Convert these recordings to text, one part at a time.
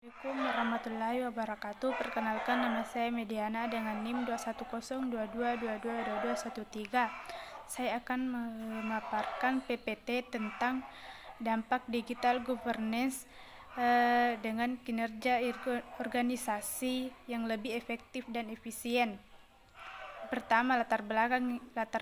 Assalamualaikum warahmatullahi wabarakatuh. Perkenalkan, nama saya Mediana dengan NIM 21022222213. Saya akan memaparkan PPT tentang dampak digital governance dengan kinerja organisasi yang lebih efektif dan efisien. Pertama, latar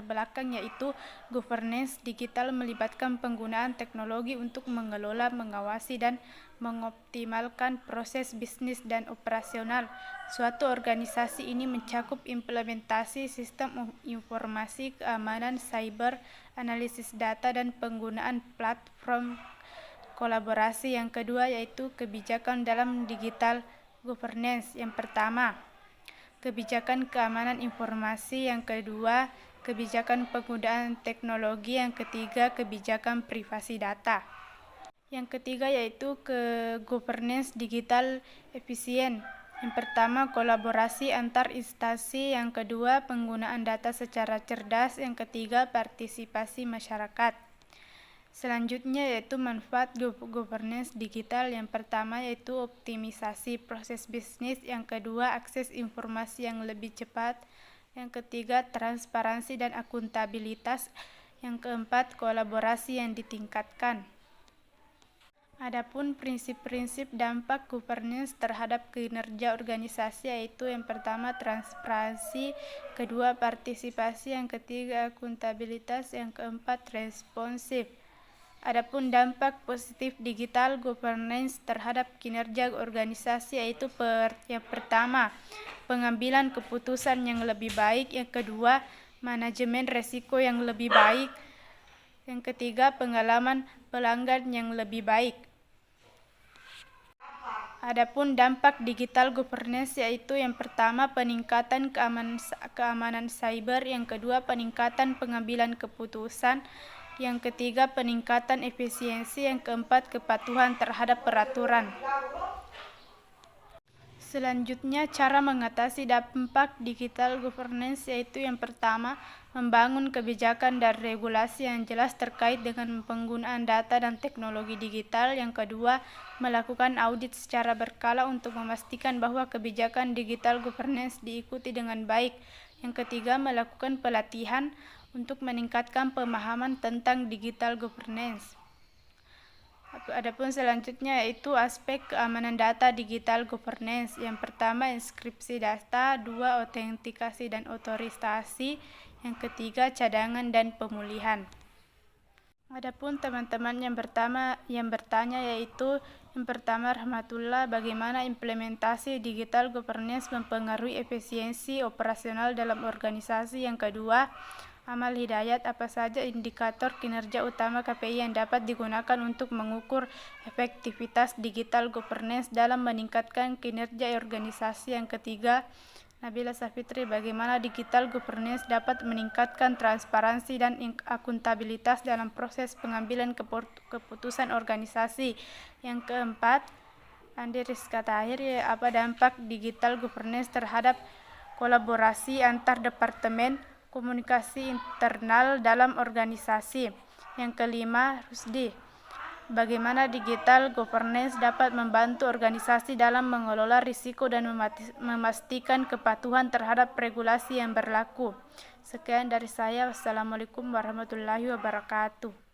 belakang yaitu governance digital melibatkan penggunaan teknologi untuk mengelola, mengawasi, dan mengoptimalkan proses bisnis dan operasional suatu organisasi. Ini mencakup implementasi sistem informasi, keamanan cyber, analisis data, dan penggunaan platform kolaborasi. Yang kedua yaitu kebijakan dalam digital governance. Yang pertama, kebijakan keamanan informasi. Yang kedua, kebijakan penggunaan teknologi. Yang ketiga, kebijakan privasi data. Yang ketiga yaitu governance digital efisien. Yang pertama, kolaborasi antar instansi. Yang kedua, penggunaan data secara cerdas. Yang ketiga, partisipasi masyarakat. Selanjutnya yaitu manfaat governance digital. Yang pertama yaitu optimisasi proses bisnis. Yang kedua, akses informasi yang lebih cepat. Yang ketiga, transparansi dan akuntabilitas. Yang keempat, kolaborasi yang ditingkatkan. Adapun prinsip-prinsip dampak governance terhadap kinerja organisasi yaitu yang pertama, transparansi, kedua, partisipasi, yang ketiga, akuntabilitas, yang keempat, responsif. Adapun dampak positif digital governance terhadap kinerja organisasi yaitu yang pertama, pengambilan keputusan yang lebih baik. Yang kedua, manajemen risiko yang lebih baik. Yang ketiga, pengalaman pelanggan yang lebih baik. Adapun dampak digital governance yaitu yang pertama, peningkatan keamanan cyber. Yang kedua, peningkatan pengambilan keputusan. Yang ketiga, peningkatan efisiensi. Yang keempat, kepatuhan terhadap peraturan. Selanjutnya, cara mengatasi dampak digital governance yaitu yang pertama, membangun kebijakan dan regulasi yang jelas terkait dengan penggunaan data dan teknologi digital. Yang kedua, melakukan audit secara berkala untuk memastikan bahwa kebijakan digital governance diikuti dengan baik. Yang ketiga, melakukan pelatihan untuk meningkatkan pemahaman tentang digital governance. Adapun selanjutnya yaitu aspek keamanan data digital governance. Yang pertama, inskripsi data. Dua, autentikasi dan otorisasi. Yang ketiga, cadangan dan pemulihan. Adapun teman-teman yang bertanya yaitu yang pertama, rahmatullah, bagaimana implementasi digital governance mempengaruhi efisiensi operasional dalam organisasi. Yang kedua, amal hidayat, apa saja indikator kinerja utama KPI yang dapat digunakan untuk mengukur efektivitas digital governance dalam meningkatkan kinerja organisasi. Yang ketiga, Nabila Safitri, bagaimana digital governance dapat meningkatkan transparansi dan akuntabilitas dalam proses pengambilan keputusan organisasi. Yang keempat, Andi Rizka Tahir, apa dampak digital governance terhadap kolaborasi antar departemen, komunikasi internal dalam organisasi. Yang kelima, Rusdi, bagaimana digital governance dapat membantu organisasi dalam mengelola risiko dan memastikan kepatuhan terhadap regulasi yang berlaku. Sekian dari saya. Wassalamualaikum warahmatullahi wabarakatuh.